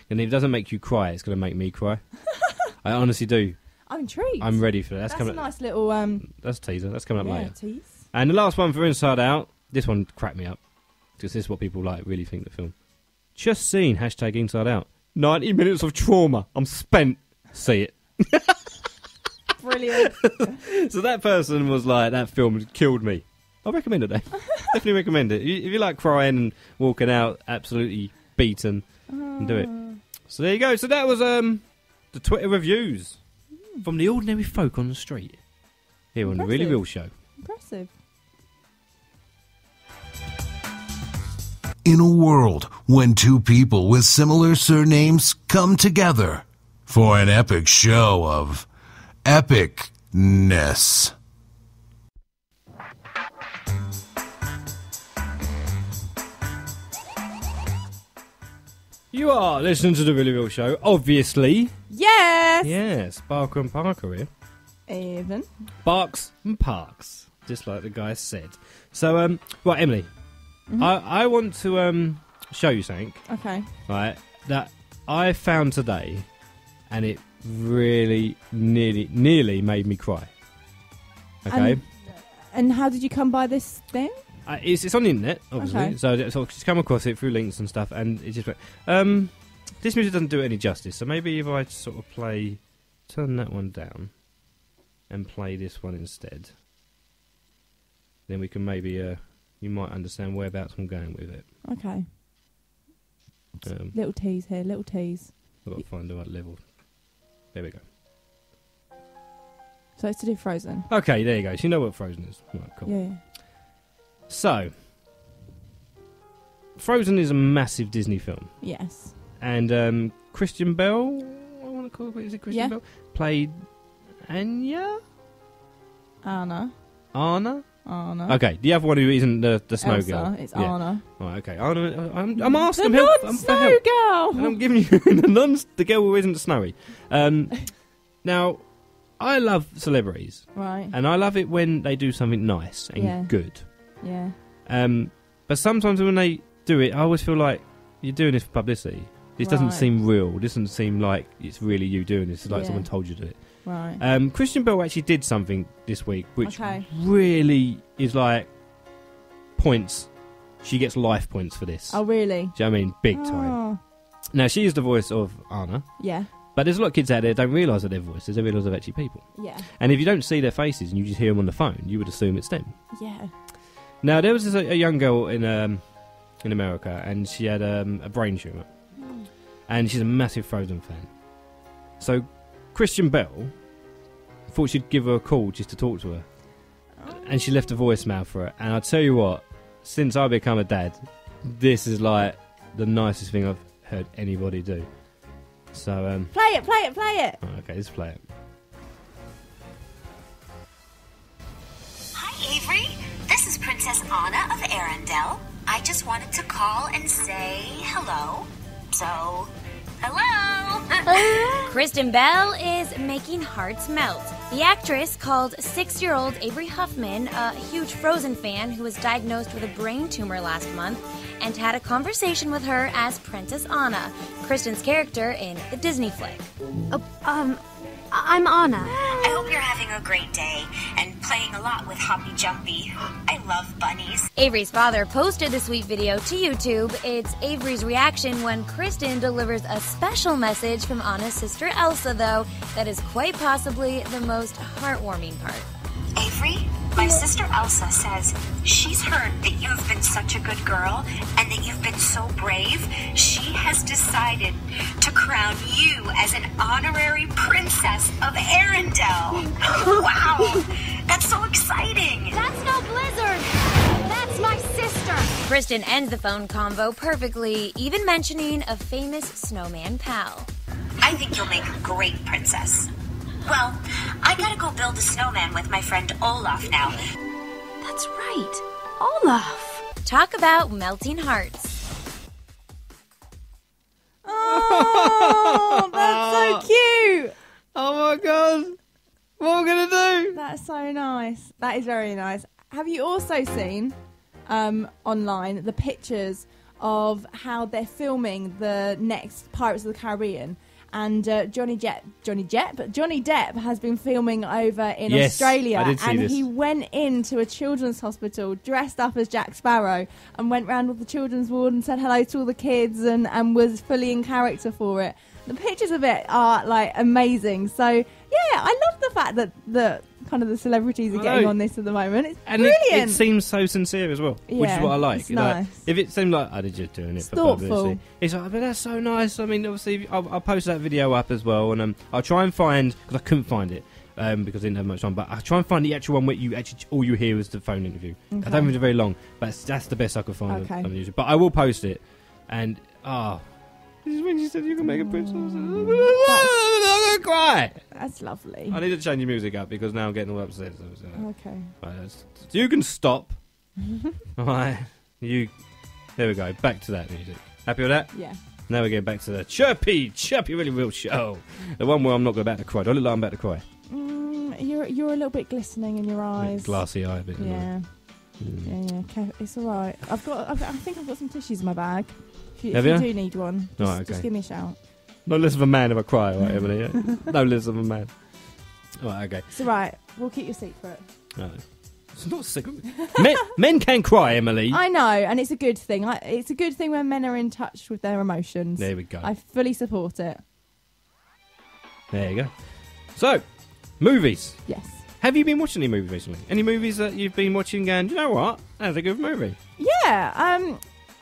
And if it doesn't make you cry, it's going to make me cry. I honestly do. I'm intrigued. I'm ready for that. That's a nice little... that's a teaser. That's coming up later. Tease. And the last one for Inside Out. This one cracked me up. Because this is what people really think the film. Just seen #Inside Out. 90 minutes of trauma. I'm spent. See it. Brilliant. So that person was like, that film killed me. I recommend it, though. Definitely recommend it. If you like crying and walking out absolutely beaten, do it. So there you go. So that was the Twitter reviews from the ordinary folk on the street here on the Really Real Show. Impressive. In a world when two people with similar surnames come together for an epic show of epicness. You are listening to the Really Real Show, obviously. Yes. Yes, Barker and Parker here. Even. Barks and Parks, just like the guy said. So, right, Emily, I want to show you something. Okay. Right, that I found today, and it really nearly made me cry. Okay. And how did you come by this thing? It's on the internet, obviously. Okay. So I've just come across it through links and stuff, and it's just this music doesn't do it any justice. So maybe if I sort of turn that one down, and play this one instead, then we can maybe you might understand whereabouts I'm going with it. Okay. Little tease here, little tease. I've got to find the right level. There we go. So it's to do Frozen. Okay, there you go. So you know what Frozen is. Right, cool. Yeah. So, Frozen is a massive Disney film. Yes. And Kristen Bell, I want to call her, is it Kristen Bell? Played Anna? Okay, the other one who isn't the snow Elsa, girl. It's Anna. Right, okay. Anna, I'm asking the help. non-snow girl. And I'm giving you the girl who isn't snowy. Now, I love celebrities. Right. And I love it when they do something nice and good. Yeah. But sometimes when they do it, I always feel like you're doing this for publicity. This doesn't seem real. This doesn't seem like it's really you doing this. It's like someone told you to do it. Right. Kristen Bell actually did something this week, which really is like points. She gets life points for this. Oh, really? Do you know what I mean? Big time. Now, she is the voice of Anna. Yeah. But there's a lot of kids out there that don't realise that they're voices. They realise they're actually people. Yeah. And if you don't see their faces and you just hear them on the phone, you would assume it's them. Yeah. Now, there was a young girl in America, and she had a brain tumour. And she's a massive Frozen fan. So, Kristen Bell thought she'd give her a call just to talk to her. And she left a voicemail for her. And I tell you what, since I become a dad, this is like the nicest thing I've heard anybody do. So, play it. Oh, okay, let's play it. Hi, Avery. This is Princess Anna of Arendelle. I just wanted to call and say hello. So, hello! Kristen Bell is making hearts melt. The actress called 6-year-old Avery Huffman a huge Frozen fan who was diagnosed with a brain tumor last month and had a conversation with her as Princess Anna, Kristen's character in the Disney flick. I'm Anna. I hope you're having a great day and playing a lot with Hoppy Jumpy. I love bunnies. Avery's father posted the sweet video to YouTube. It's Avery's reaction when Kristen delivers a special message from Anna's sister Elsa, though, that is quite possibly the most heartwarming part. Avery, my sister Elsa says she's heard that you've been such a good girl and that you've been so brave. She has decided to crown you as an honorary princess of Arendelle. Wow, that's so exciting. That's no Blizzard. That's my sister. Kristen ends the phone convo perfectly, even mentioning a famous snowman pal. I think you'll make a great princess. Well, I gotta go build a snowman with my friend Olaf now. That's right, Olaf. Talk about melting hearts. Oh, that's so cute. Oh my god, what am I going to do? That's so nice. That is very nice. Have you also seen online the pictures of how they're filming the next Pirates of the Caribbean. And Johnny Depp has been filming over in Australia, I did see and this. he went into a children's hospital dressed up as Jack Sparrow and went round with the children's ward and said hello to all the kids and was fully in character for it. The pictures of it are like amazing. So yeah, I love the fact that the kind of the celebrities are getting on this at the moment. It's brilliant. It seems so sincere as well, which is what I like. It's nice. If it seemed like they're just doing it for thoughtful. publicity, it's like, but that's so nice. I mean, obviously, I'll post that video up as well, and I'll try and find, because I couldn't find it because I didn't have much time. But I'll try and find the actual one where you actually all you hear is the phone interview. Okay. I don't think it's very long, but that's the best I could find on YouTube. But I will post it, and this is when she said you can make a princess. I'm gonna cry. That's lovely. I need to change your music up because now I'm getting all upset. Okay. Right, so you can stop. Alright. There we go. Back to that music. Happy with that? Yeah. Now we're getting back to the chirpy, really real show. The one where I'm not about to cry. Do I look like I'm about to cry? You're a little bit glistening in your eyes. Glassy eye a bit. Yeah. Yeah. Okay. It's alright. I think I've got some tissues in my bag. If you do need one, just give me a shout. No less of a man if I cry, right, Emily? Yeah? No less of a man. Right, okay. It's alright. We'll keep your secret. No. It's not a secret. Men can cry, Emily. I know, and it's a good thing. It's a good thing when men are in touch with their emotions. There we go. I fully support it. There you go. So, movies. Yes. Have you been watching any movies recently? Any movies that you've been watching and, you know what? That's a good movie. Yeah.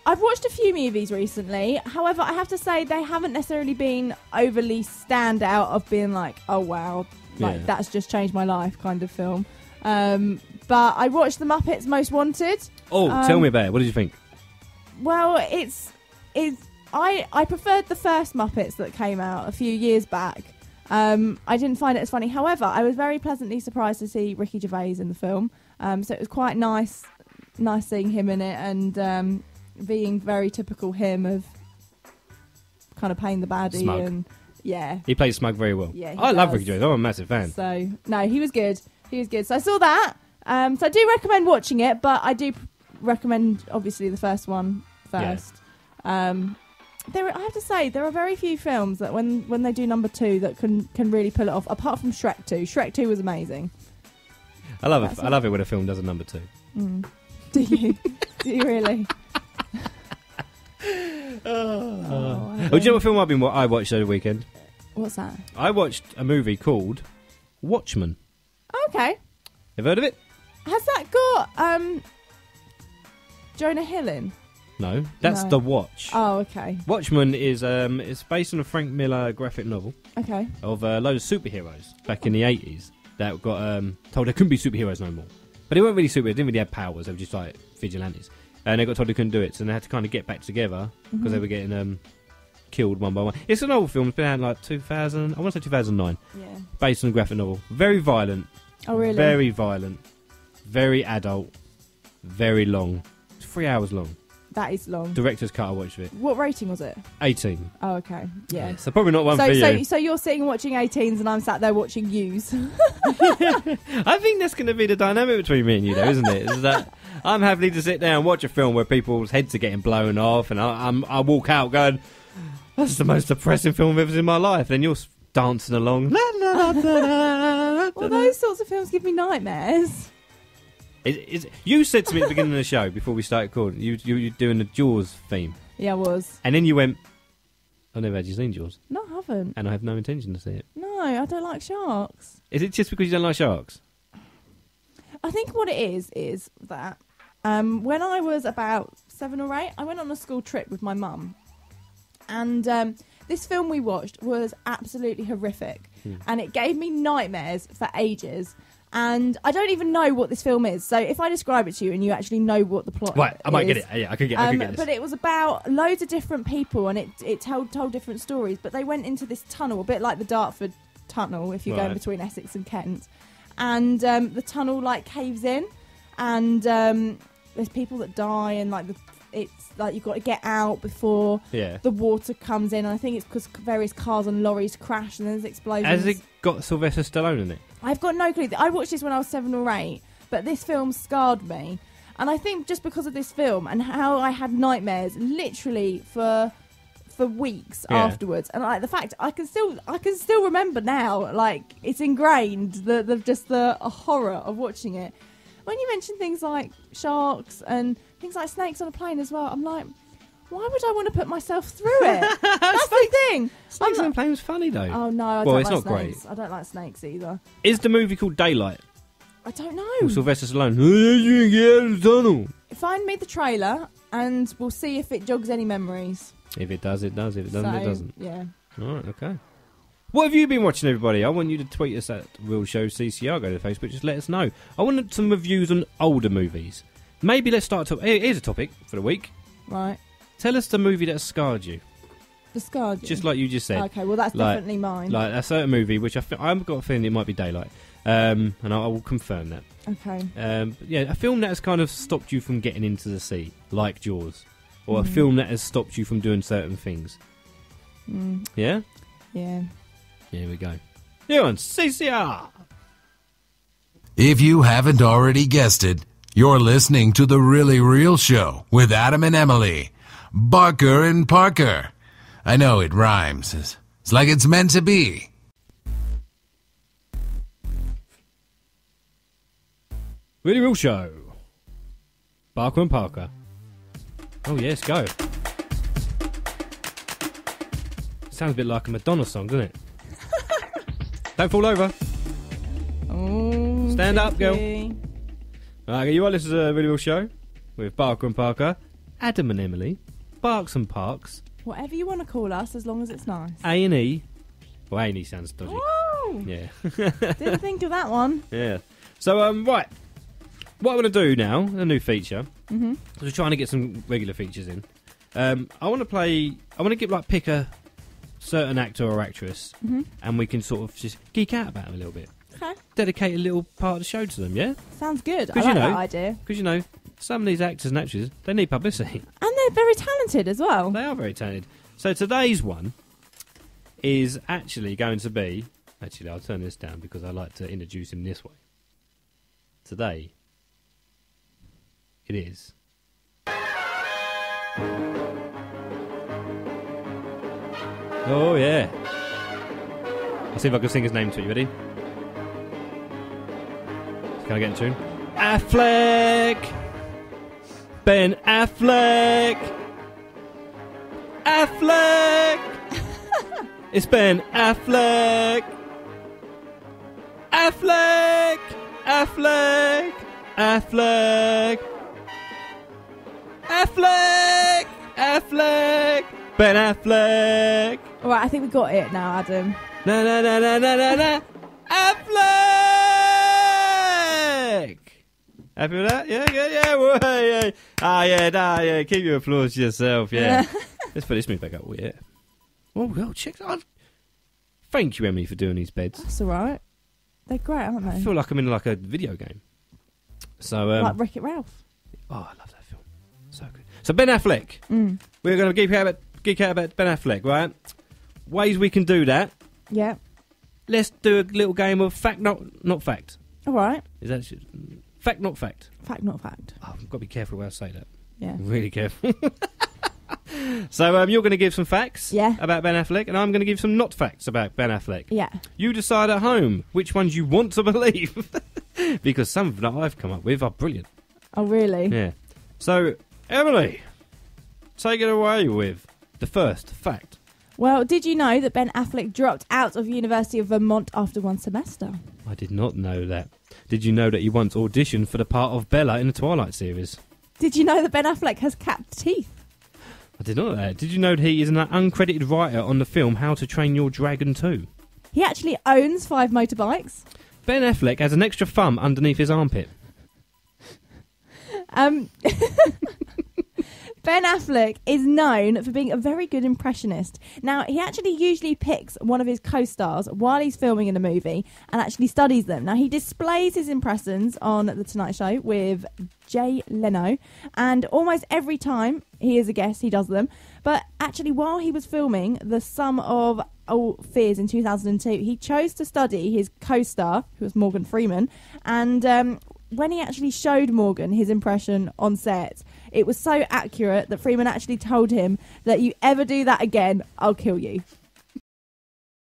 I've watched a few movies recently. However, I have to say they haven't necessarily been overly stand out of being like, oh wow, that's just changed my life kind of film. But I watched The Muppets Most Wanted. Oh, tell me about it. What did you think? Well, I preferred the first Muppets that came out a few years back. I didn't find it as funny. However, I was very pleasantly surprised to see Ricky Gervais in the film. So it was quite nice seeing him in it and being very typical him of kind of playing the baddie. Smug. And yeah. He plays Smug very well. Yeah, I love Ricky Gervais. I'm a massive fan. So, no, he was good. So I saw that. So I do recommend watching it, but I do recommend, obviously, the first one first. Yeah. I have to say, there are very few films that when they do number 2 that can really pull it off, apart from Shrek 2. Shrek 2 was amazing. I love it when a film does a number 2. Do you? Do you really? Do you know what film I watched over the weekend? What's that? I watched a movie called Watchmen. Okay. Have you heard of it? Has that got Jonah Hill in? No, that's The Watch. Oh, okay. Watchmen is it's based on a Frank Miller graphic novel. Okay. Of a load of superheroes back in the 80s that got told they couldn't be superheroes no more. But they weren't really superheroes, they didn't really have powers, they were just like vigilantes. And they got told they couldn't do it, so they had to kind of get back together because they were getting killed one by one. It's an old film, it's been out in like 2000, I want to say 2009. Yeah. Based on a graphic novel. Very violent. Oh, really? Very violent. Very adult. Very long. It's 3 hours long. That is long. Director's cut, I watched it. What rating was it? 18. Oh, okay. Yeah. So probably not one for you. So you're sitting and watching 18s and I'm sat there watching yous. I think that's going to be the dynamic between me and you, though, isn't it? Is that I'm happy to sit down and watch a film where people's heads are getting blown off and I walk out going, that's the most depressing film I've ever seen in my life. And you're dancing along. Well, those sorts of films give me nightmares. You said to me at the beginning of the show, before we started recording, you were doing the Jaws theme. Yeah, I was. And then you went, I've never had you seen Jaws. No, I haven't. And I have no intention to see it. No, I don't like sharks. Is it just because you don't like sharks? I think what it is that when I was about 7 or 8, I went on a school trip with my mum. And this film we watched was absolutely horrific. And it gave me nightmares for ages. And I don't even know what this film is. So if I describe it to you and you actually know what the plot right, I might is, get it. Yeah, I could get this. But it was about loads of different people and it told different stories. But they went into this tunnel, a bit like the Dartford Tunnel, if you're going between Essex and Kent. And the tunnel, like, caves in. And there's people that die and, like, it's like you've got to get out before the water comes in. And I think it's because various cars and lorries crash and there's explosions. Has it got Sylvester Stallone in it? I've got no clue. I watched this when I was 7 or 8, but this film scarred me. And I think just because of this film and how I had nightmares literally for weeks afterwards, and like the fact I can still remember now, like it's ingrained the horror of watching it. When you mention things like sharks and things like snakes on a plane as well, I'm like, why would I want to put myself through it? That's the thing. Snakes on a plane was funny though. Oh no, I don't like snakes. I don't like snakes either. Is the movie called Daylight? I don't know. Or Sylvester Stallone? You get out of the tunnel. Find me the trailer and we'll see if it jogs any memories. If it does, it does. If it doesn't, it doesn't. Yeah. All right, okay. What have you been watching, everybody? I want you to tweet us at Real Show CCR. Go to Facebook, just let us know. I want some reviews on older movies. Maybe let's start. Here's a topic for the week. Right. Tell us the movie that scarred you. The scarred you? Just like you just said. Okay, well, that's definitely mine. Like a certain movie, which I've got a feeling it might be Daylight. And I will confirm that. Okay. Yeah, a film that has kind of stopped you from getting into the sea, like Jaws. Or a film that has stopped you from doing certain things. Yeah? Yeah. Here we go. You're on CCR! If you haven't already guessed it, you're listening to The Really Real Show with Adam and Emily. Barker and Parker. I know it rhymes. It's like it's meant to be. Really Real Show. Barker and Parker. Oh, yes, go. Sounds a bit like a Madonna song, doesn't it? Don't fall over. Oh, stand up, girl. Right, you are listening to the Really Real Show with Barker and Parker, Adam and Emily, Barks and Parks. Whatever you want to call us, as long as it's nice. A&E. Well, A&E sounds dodgy. Whoa! Yeah. Didn't think of that one. Yeah. So, right. What I want to do now, a new feature. We're trying to get some regular features in. I want to pick a certain actor or actress, and we can sort of just geek out about them a little bit. Okay. Dedicate a little part of the show to them, yeah? Sounds good. I like that idea. Because, some of these actors and actresses, they need publicity. And they're very talented as well. They are very talented. So today's one is actually going to be... Actually, I'll turn this down because I like to introduce him this way. Today, it is... Oh, yeah. I'll see if I can sing his name to you. Ready? Can I get in tune? Affleck! Ben Affleck! Affleck! It's Ben Affleck! Affleck! Affleck! Affleck! Affleck! Affleck! Ben Affleck! Alright, I think we got it now, Adam. Na na na na na na na! Affleck! Happy with that? Yeah, yeah, yeah. Whoa, yeah. Yeah. Keep your applause to yourself, yeah. Let's put this movie back up, yeah. Oh, well, check that out. Thank you, Emily, for doing these beds. That's alright. They're great, aren't they? I feel like I'm in like a video game. So, like Wreck-It Ralph. Oh, I love that film. So good. So, Ben Affleck. We're going to geek out about Ben Affleck, right? Ways we can do that. Yeah. Let's do a little game of fact, not fact. Alright. Is that fact, not fact? Fact, not fact. Oh, I've got to be careful where I say that. Yeah. Really careful. So you're going to give some facts about Ben Affleck, and I'm going to give some not facts about Ben Affleck. Yeah. You decide at home which ones you want to believe, because some of them that I've come up with are brilliant. Oh, really? Yeah. So, Emily, take it away with the first fact. Well, did you know that Ben Affleck dropped out of University of Vermont after one semester? I did not know that. Did you know that he once auditioned for the part of Bella in the Twilight series? Did you know that Ben Affleck has capped teeth? I did not know that. Did you know that he is an uncredited writer on the film How to Train Your Dragon 2? He actually owns 5 motorbikes. Ben Affleck has an extra thumb underneath his armpit. Ben Affleck is known for being a very good impressionist. Now, he actually usually picks one of his co-stars while he's filming in a movie and actually studies them. Now, he displays his impressions on The Tonight Show with Jay Leno, and almost every time he is a guest, he does them. But actually, while he was filming The Sum of All Fears in 2002, he chose to study his co-star, who was Morgan Freeman, and when he actually showed Morgan his impression on set, it was so accurate that Freeman actually told him that you ever do that again, I'll kill you.